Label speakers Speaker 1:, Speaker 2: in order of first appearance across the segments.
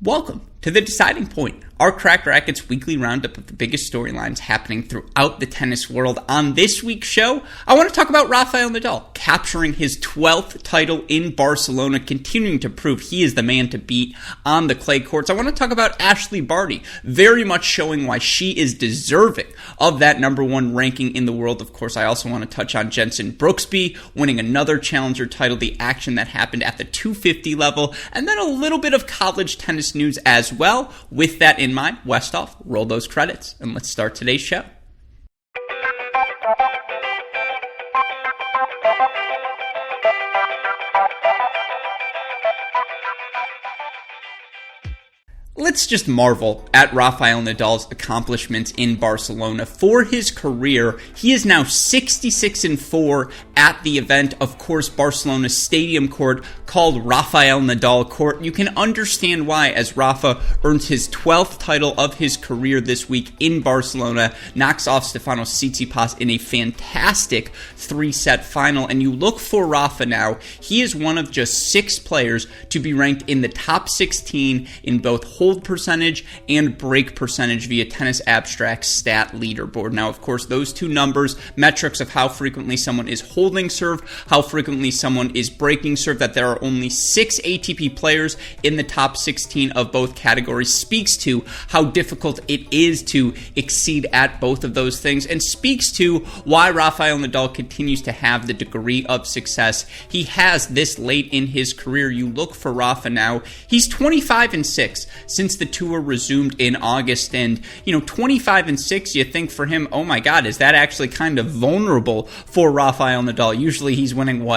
Speaker 1: Welcome to The Deciding Point, our Cracked Racquets weekly roundup of the biggest storylines happening throughout the tennis world. On this week's show, I want to talk about Rafael Nadal capturing his 12th title in Barcelona, continuing to prove he is the man to beat on the clay courts. I want to talk about Ashley Barty, very much showing why she is deserving of that number one ranking in the world. Of course, I also want to touch on Jenson Brooksby winning another challenger title, the action that happened at the 250 level, and then a little bit of college tennis news as well. With that in mind, Westhoff, roll those credits, and let's start today's show. Let's just marvel at Rafael Nadal's accomplishments in Barcelona. For his career, he is now 66-4 at the event, of course, Barcelona's stadium court called Rafael Nadal Court. You can understand why, as Rafa earns his 12th title of his career this week in Barcelona, knocks off Stefanos Tsitsipas in a fantastic three-set final. And you look for Rafa now, he is one of just 6 players to be ranked in the top 16 in both hold percentage and break percentage via Tennis Abstract's stat leaderboard. Now, of course, those two numbers, metrics of how frequently someone is holding serve, how frequently someone is breaking serve, that there are only 6 ATP players in the top 16 of both categories, speaks to how difficult it is to exceed at both of those things, and speaks to why Rafael Nadal continues to have the degree of success he has this late in his career. You look for Rafa now, he's 25-6 since the tour resumed in August, and 25-6, you think for him, oh my god, is that actually kind of vulnerable for Rafael Nadal? Usually he's winning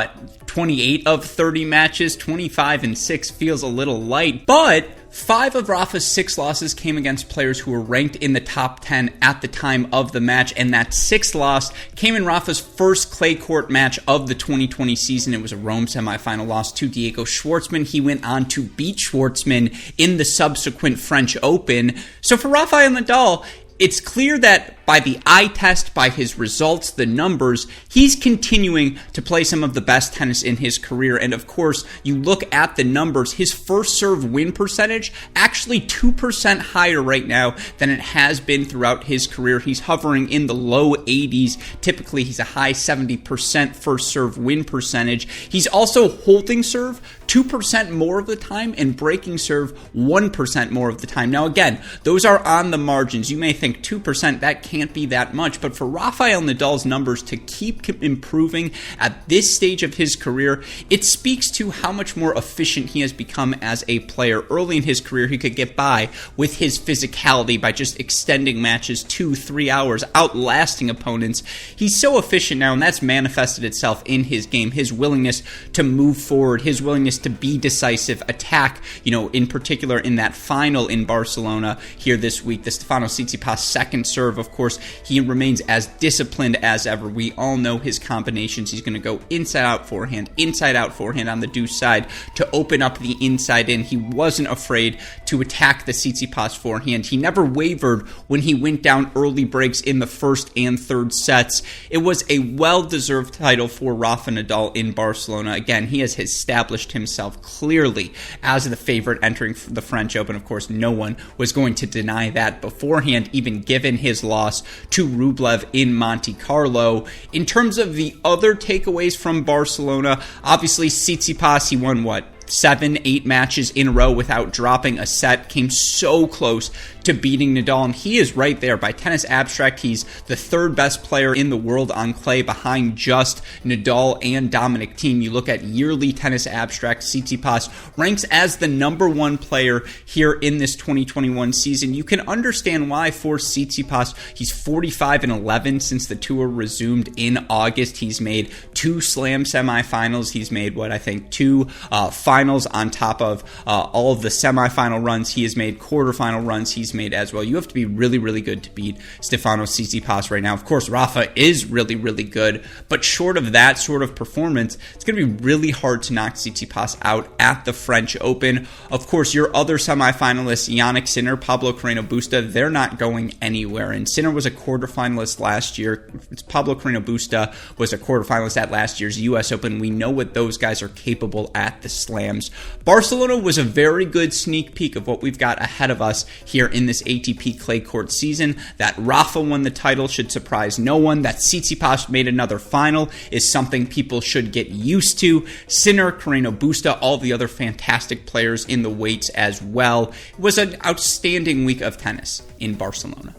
Speaker 1: 28 of 30 matches. 25-6 feels a little light, but 5 of Rafa's 6 losses came against players who were ranked in the top 10 at the time of the match, and that 6th loss came in Rafa's first clay court match of the 2020 season. It was a Rome semifinal loss to Diego Schwartzman. He went on to beat Schwartzman in the subsequent French Open. So for Rafael Nadal, it's clear that by the eye test, by his results, the numbers, he's continuing to play some of the best tennis in his career. And of course, you look at the numbers, his first serve win percentage, actually 2% higher right now than it has been throughout his career. He's hovering in the low 80s. Typically, he's a high 70% first serve win percentage. He's also holding serve 2% more of the time and breaking serve 1% more of the time. Now again, those are on the margins. You may think 2%, that can't be that much, but for Rafael Nadal's numbers to keep improving at this stage of his career, it speaks to how much more efficient he has become as a player. Early in his career, he could get by with his physicality by just extending matches 2-3 hours, outlasting opponents. He's so efficient now, and that's manifested itself in his game, his willingness to move forward, his willingness to be decisive, attack, in particular in that final in Barcelona here this week, the Stefanos Tsitsipas second serve. Of course, he remains as disciplined as ever. We all know his combinations. He's going to go inside out forehand on the deuce side to open up the inside in. He wasn't afraid to attack the Tsitsipas forehand. He never wavered when he went down early breaks in the first and third sets. It was a well-deserved title for Rafa Nadal in Barcelona. Again, he has established himself clearly as the favorite entering the French Open. Of course, no one was going to deny that beforehand, even given his loss to Rublev in Monte Carlo. In terms of the other takeaways from Barcelona, obviously Tsitsipas, he won 7-8 matches in a row without dropping a set, came so close to beating Nadal, and he is right there. By Tennis Abstract, he's the 3rd best player in the world on clay behind just Nadal and Dominic Thiem. You look at yearly Tennis Abstract, Tsitsipas ranks as the number 1 player here in this 2021 season. You can understand why for Tsitsipas. He's 45-11 since the tour resumed in August. He's made 2 Slam semifinals. He's made 2 finals on top of all of the semifinal runs. He has made quarterfinal runs. He's made as well. You have to be really, really good to beat Stefanos Tsitsipas right now. Of course, Rafa is really, really good, but short of that sort of performance, it's going to be really hard to knock Tsitsipas out at the French Open. Of course, your other semifinalists, Jannik Sinner, Pablo Carreno Busta, they're not going anywhere. And Sinner was a quarterfinalist last year. Pablo Carreno Busta was a quarterfinalist at last year's U.S. Open. We know what those guys are capable at the Slam slams. Barcelona was a very good sneak peek of what we've got ahead of us here in this ATP clay court season. That Rafa won the title should surprise no one. That Tsitsipas made another final is something people should get used to. Sinner, Carreno Busta, all the other fantastic players in the weights as well. It was an outstanding week of tennis in Barcelona.